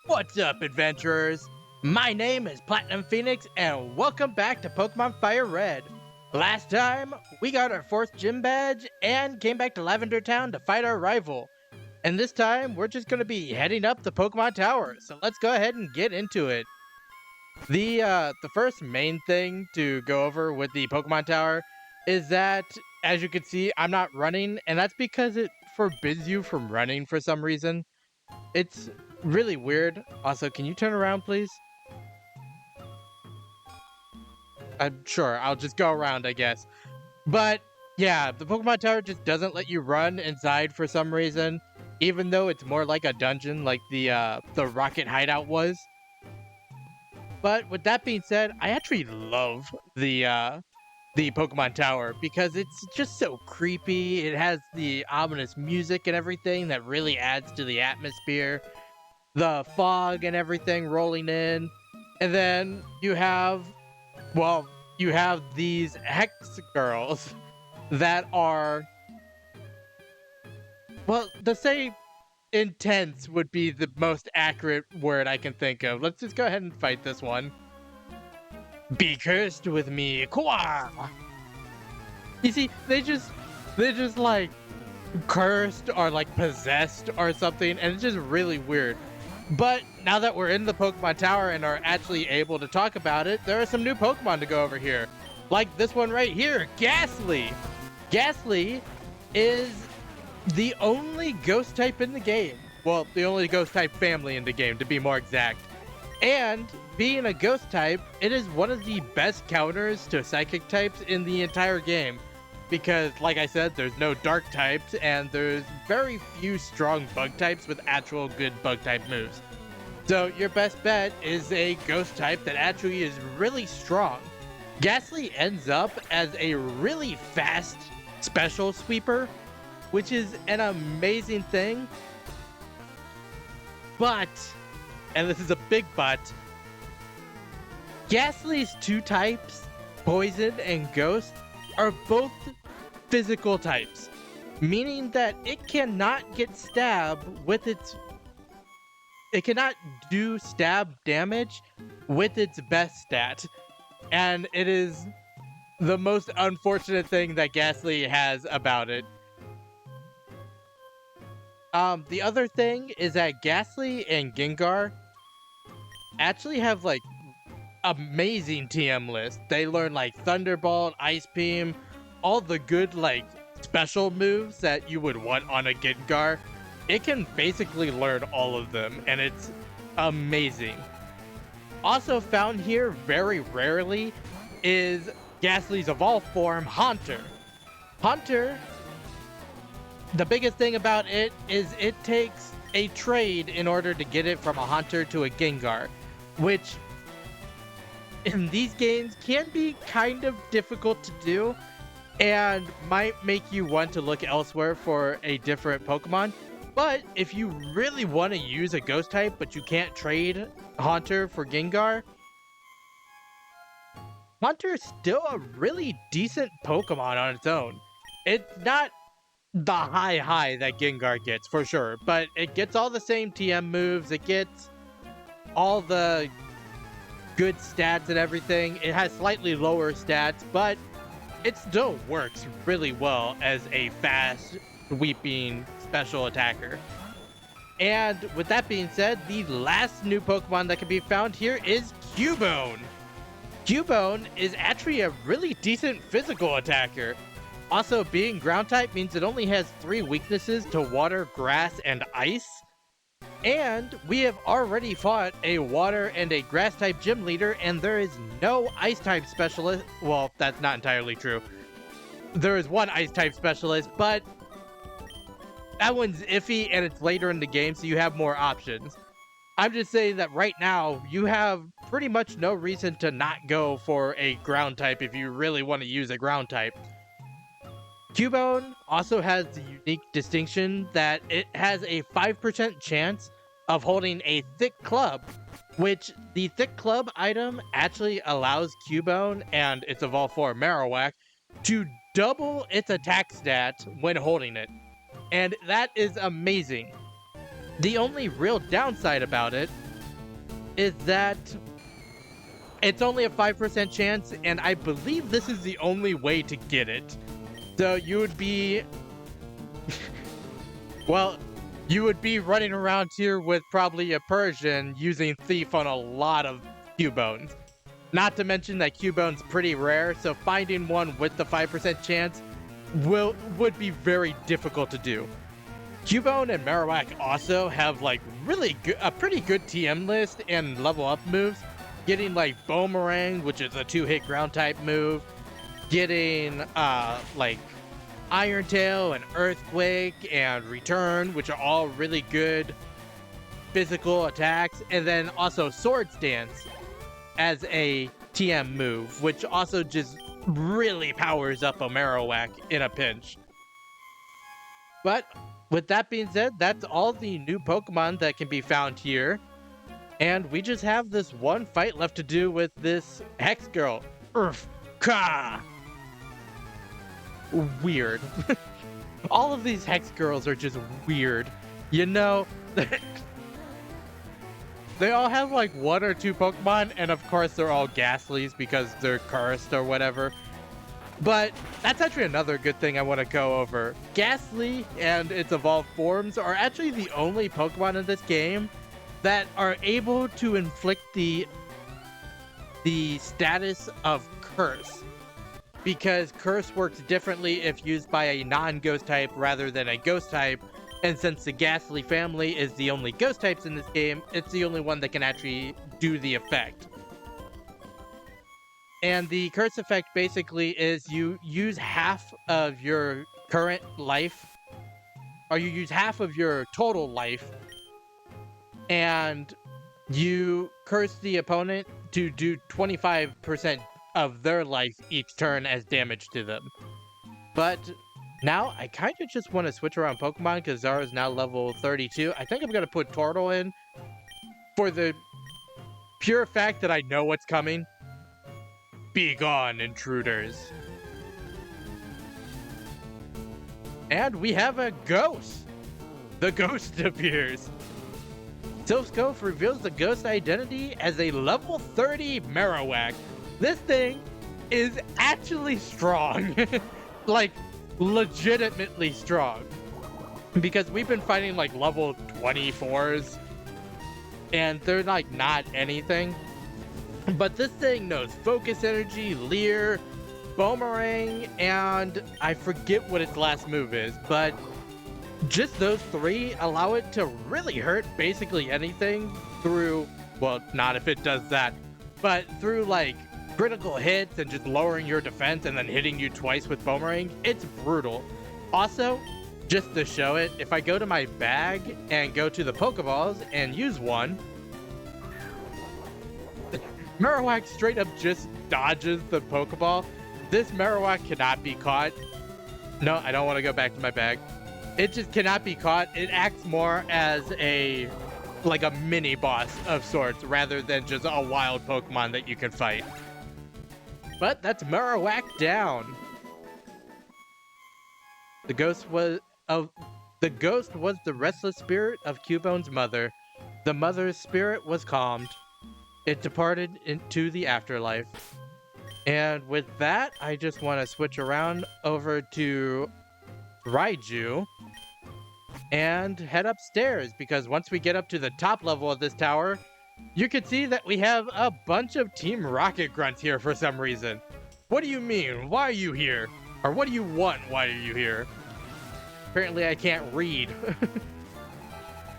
What's up, adventurers? My name is Platinum Phoenix, and welcome back to Pokemon FireRed. Last time, we got our 4th gym badge and came back to Lavender Town to fight our rival. And this time, we're just going to be heading up the Pokemon Tower, so let's go ahead and get into it. The first main thing to go over with the Pokemon Tower is that, as you can see, I'm not running, and that's because it forbids you from running for some reason. It's really weird. Also, can you turn around, please? I'm sure. I'll just go around, I guess. But yeah, the Pokemon Tower just doesn't let you run inside for some reason, even though it's more like a dungeon, like the Rocket Hideout was. But with that being said, I actually love the Pokemon Tower because it's just so creepy. It has the ominous music and everything that really adds to the atmosphere. The fog and everything rolling in. And then you have, well, you have these hex girls that are, well, to say intense would be the most accurate word I can think of. Let's just go ahead and fight this one. Be cursed with me, Kwa! You see, they're just like cursed or like possessed or something, and it's just really weird. But now that we're in the Pokemon Tower and are actually able to talk about it, there are some new Pokemon to go over here. Like this one right here, Ghastly. Ghastly is the only ghost type in the game. Well, the only ghost type family in the game, to be more exact. And being a ghost type, it is one of the best counters to psychic types in the entire game. Because, like I said, there's no dark types, and there's very few strong bug types with actual good bug type moves. So your best bet is a ghost type that actually is really strong. Ghastly ends up as a really fast special sweeper, which is an amazing thing. But, and this is a big but, Ghastly's two types, Poison and Ghost, are both physical types, meaning that it cannot get stabbed with it cannot do stab damage with its best stat. And it is the most unfortunate thing that Ghastly has about it. The other thing is that Ghastly and Gengar actually have like amazing TM lists. They learn like Thunderbolt, Ice Beam, all the good like special moves that you would want on a Gengar. It can basically learn all of them, and it's amazing. Also found here very rarely is Ghastly's evolved form, Haunter. Haunter, the biggest thing about it is it takes a trade in order to get it from a Haunter to a Gengar, which in these games can be kind of difficult to do and might make you want to look elsewhere for a different Pokemon. But if you really want to use a ghost type but you can't trade Haunter for Gengar, Haunter is still a really decent Pokemon on its own. It's not the high that Gengar gets for sure, but it gets all the same TM moves, it gets all the good stats and everything. It has slightly lower stats, but it still works really well as a fast, sweeping special attacker. And with that being said, the last new Pokemon that can be found here is Cubone. Cubone is actually a really decent physical attacker. Also, being ground type means it only has 3 weaknesses to water, grass, and ice. And we have already fought a water and a grass type gym leader, and there is no ice type specialist. Well, that's not entirely true. There is one ice type specialist, but that one's iffy and it's later in the game, so you have more options. I'm just saying that right now, you have pretty much no reason to not go for a ground type if you really want to use a ground type. Cubone also has the unique distinction that it has a 5% chance of holding a thick club, which the thick club item actually allows Cubone and its evolved form Marowak to double its attack stat when holding it. And that is amazing. The only real downside about it is that it's only a 5% chance, and I believe this is the only way to get it. So you would be... well, you would be running around here with probably a Persian using Thief on a lot of Cubones. Not to mention that Cubone's pretty rare, so finding one with the 5% chance would be very difficult to do. Cubone and Marowak also have like a pretty good TM list and level up moves. Getting like Boomerang, which is a 2-hit ground type move. Getting like Iron Tail and Earthquake and Return, which are all really good physical attacks. And then also Sword Stance as a TM move, which also just really powers up a Marowak in a pinch. But with that being said, that's all the new Pokemon that can be found here. And we just have this one fight left to do with this Hex Girl. Ka! Weird. All of these Hex Girls are just weird. You know, they all have like 1 or 2 Pokemon, and of course they're all Ghastlies because they're cursed or whatever. But that's actually another good thing I want to go over. Ghastly and its evolved forms are actually the only Pokemon in this game that are able to inflict the status of Curse. Because Curse works differently if used by a non-Ghost type rather than a Ghost type. And since the Ghastly family is the only Ghost types in this game, it's the only one that can actually do the effect. And the Curse effect basically is you use half of your current life, or you use half of your total life, and you curse the opponent to do 25% of their life each turn as damage to them. But now I kind of just want to switch around Pokemon because Zara's now level 32. I think I'm going to put Turtle in for the pure fact that I know what's coming. Be gone, intruders. And we have a ghost. The ghost appears. Silphscope reveals the ghost identity as a level 30 Marowak. This thing is actually strong. Like, legitimately strong. Because we've been fighting like level 24s, and they're like not anything. But this thing knows Focus Energy, Leer, Boomerang, and I forget what its last move is, but just those 3 allow it to really hurt basically anything through, well, not if it does that, but through like critical hits and just lowering your defense and then hitting you twice with Boomerang. It's brutal. Also, just to show it, if I go to my bag and go to the Pokeballs and use one, Marowak straight up just dodges the Pokeball. This Marowak cannot be caught. No, I don't want to go back to my bag. It just cannot be caught. It acts more as like a mini boss of sorts rather than just a wild Pokemon that you can fight. But that's Marowak down. The ghost was the restless spirit of Cubone's mother. The mother's spirit was calmed. It departed into the afterlife. And with that, I just want to switch around over to Raiju and head upstairs, because once we get up to the top level of this tower, you can see that we have a bunch of Team Rocket Grunts here for some reason. What do you mean? Why are you here? Or what do you want? Why are you here? Apparently I can't read.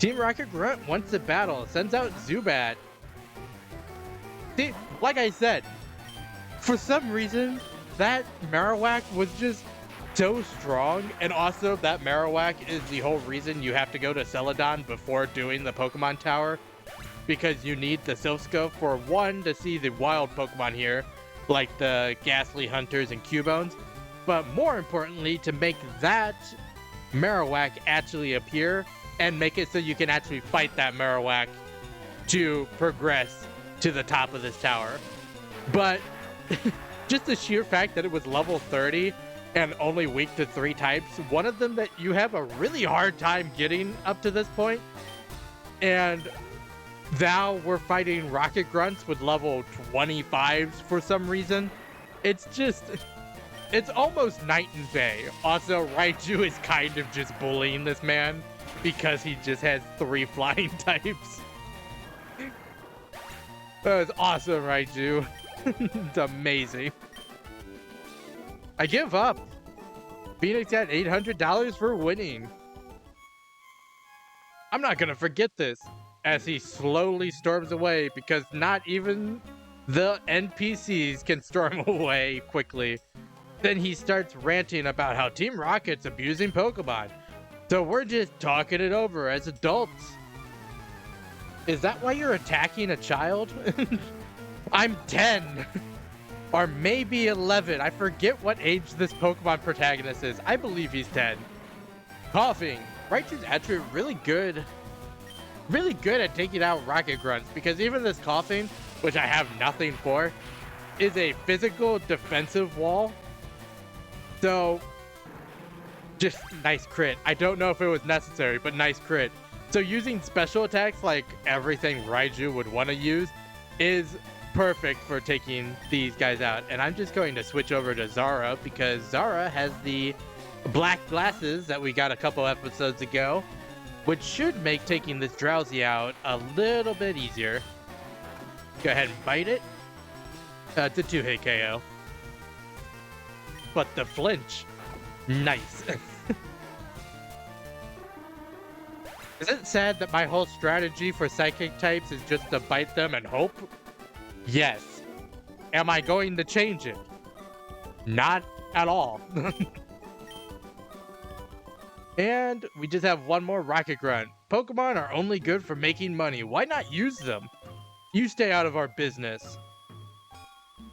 Team Rocket Grunt wants to battle, sends out Zubat. See, like I said, for some reason, that Marowak was just so strong, and also that Marowak is the whole reason you have to go to Celadon before doing the Pokemon Tower, because you need the Silphscope for one, to see the wild Pokemon here, like the Ghastly Hunters and Cubones, but more importantly, to make that Marowak actually appear, and make it so you can actually fight that Marowak to progress to the top of this tower. But just the sheer fact that it was level 30 and only weak to 3 types, one of them that you have a really hard time getting up to this point, and Now we're fighting rocket grunts with level 25s for some reason. It's almost night and day. Also, Raiju is kind of just bullying this man because he just has 3 flying types. That was awesome, Raiju. It's amazing. I give up. Phoenix at $800 for winning. I'm not gonna forget this as he slowly storms away because not even the NPCs can storm away quickly. Then he starts ranting about how Team Rocket's abusing Pokemon. So we're just talking it over as adults. Is that why you're attacking a child? I'm 10. Or maybe 11. I forget what age this Pokemon protagonist is. I believe he's 10. Coughing. Raichu's actually really good at taking out rocket grunts because even this coughing, which I have nothing for, is a physical defensive wall. So, just nice crit. I don't know if it was necessary, but nice crit. So using special attacks like everything Raiju would want to use is perfect for taking these guys out. And I'm just going to switch over to Zara because Zara has the black glasses that we got a couple episodes ago, which should make taking this Drowsy out a little bit easier. Go ahead and bite it. It's a 2-hit KO. But the flinch, nice. Is it sad that my whole strategy for psychic types is just to bite them and hope? Yes. Am I going to change it? Not at all. And we just have one more rocket grunt. Pokemon are only good for making money. Why not use them? You stay out of our business.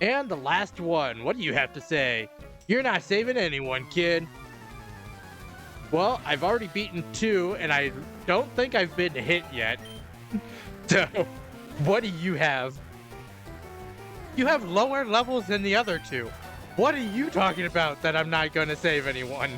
And the last one. What do you have to say? You're not saving anyone, kid. Well, I've already beaten 2, and I don't think I've been hit yet. So, what do you have? You have lower levels than the other 2. What are you talking about that I'm not going to save anyone?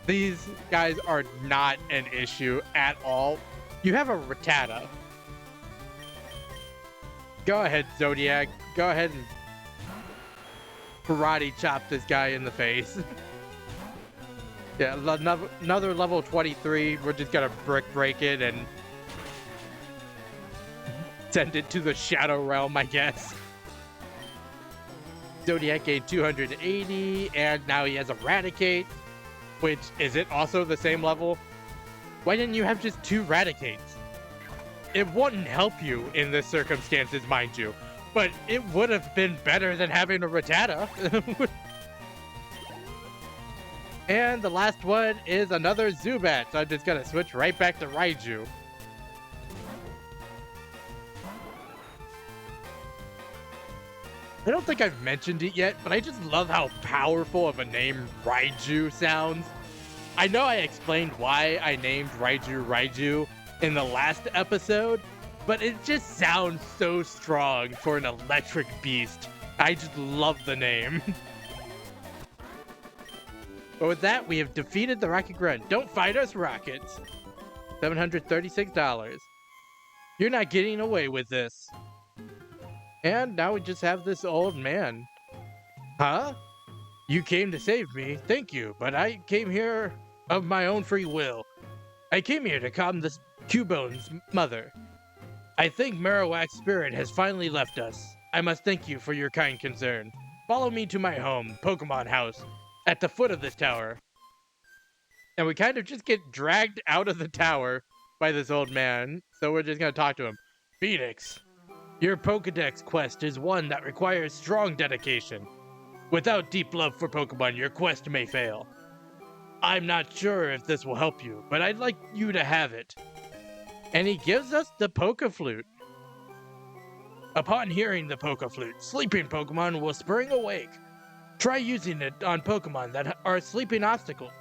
These guys are not an issue at all. You have a Rattata. Go ahead, Zodiac. Go ahead and karate chop this guy in the face. Yeah, another level 23. We're just gonna break it and send it to the Shadow Realm, I guess. Zodiac gained 280, and now he has Eradicate, which, is it also the same level? Why didn't you have just 2 Raticates? It wouldn't help you in this circumstances, mind you, but it would have been better than having a Rattata. And the last one is another Zubat, so I'm just gonna switch right back to Raiju. I don't think I've mentioned it yet, but I just love how powerful of a name Raiju sounds. I know I explained why I named Raiju Raiju in the last episode, but it just sounds so strong for an electric beast. I just love the name. But with that, we have defeated the Rocket Grunt. Don't fight us, Rockets. $736. You're not getting away with this. And now we just have this old man. Huh? You came to save me, thank you, but I came here of my own free will. I came here to calm this Cubone's mother. I think Marowak's spirit has finally left us. I must thank you for your kind concern. Follow me to my home, Pokemon House, at the foot of this tower. And we kind of just get dragged out of the tower by this old man, so we're just going to talk to him. Phoenix, your Pokedex quest is one that requires strong dedication. Without deep love for Pokemon, your quest may fail. I'm not sure if this will help you, but I'd like you to have it. And he gives us the Pokeflute. Upon hearing the Pokeflute, sleeping Pokemon will spring awake. Try using it on Pokemon that are sleeping obstacles.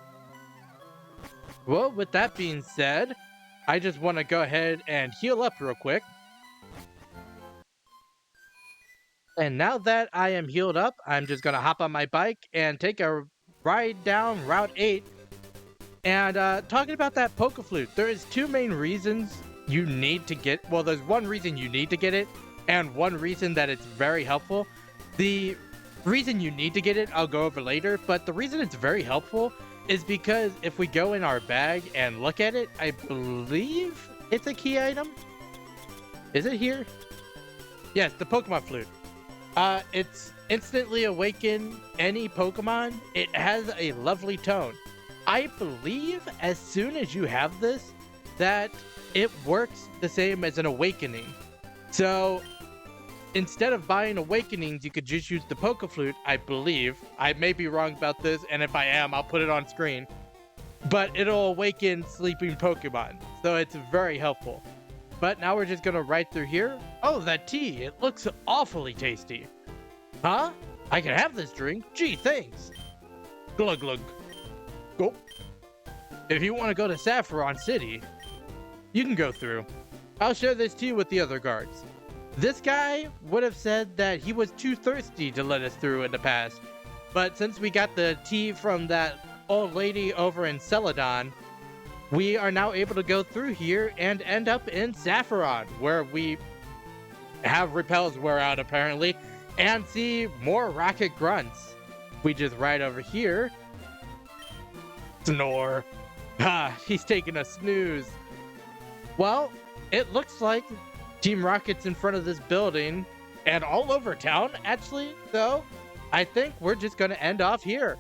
Well, with that being said, I just want to go ahead and heal up real quick. And now that I am healed up, I'm just going to hop on my bike and take a ride down Route 8. And talking about that Poke Flute, there is two main reasons you need to get, well, there's one reason you need to get it, and one reason that it's very helpful. The reason you need to get it, I'll go over later, but the reason it's very helpful is because if we go in our bag and look at it, I believe it's a key item. Is it here? Yes, the Pokemon Flute. It's instantly awaken any Pokemon. It has a lovely tone. I believe as soon as you have this, that it works the same as an awakening. So instead of buying awakenings, you could just use the Poke Flute, I believe. I may be wrong about this, and if I am, I'll put it on screen. But it'll awaken sleeping Pokemon, so it's very helpful. But now we're just gonna ride through here. Oh, that tea, it looks awfully tasty. Huh? I can have this drink? Gee, thanks. Glug glug. Go. If you want to go to Saffron City, you can go through. I'll share this tea with the other guards. This guy would have said that he was too thirsty to let us through in the past, but since we got the tea from that old lady over in Celadon, we are now able to go through here and end up in Saffron, where we have repels wear out apparently, and see more rocket grunts. We just ride over here. Snore. Ah, he's taking a snooze. Well, it looks like Team Rocket's in front of this building and all over town, actually. So I think we're just going to end off here.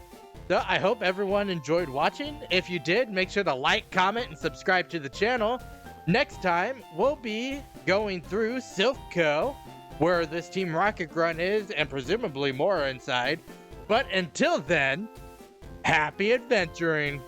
So I hope everyone enjoyed watching. If you did, make sure to like, comment, and subscribe to the channel. Next time, we'll be going through Silph, where this Team Rocket Grunt is, and presumably more inside. But until then, happy adventuring.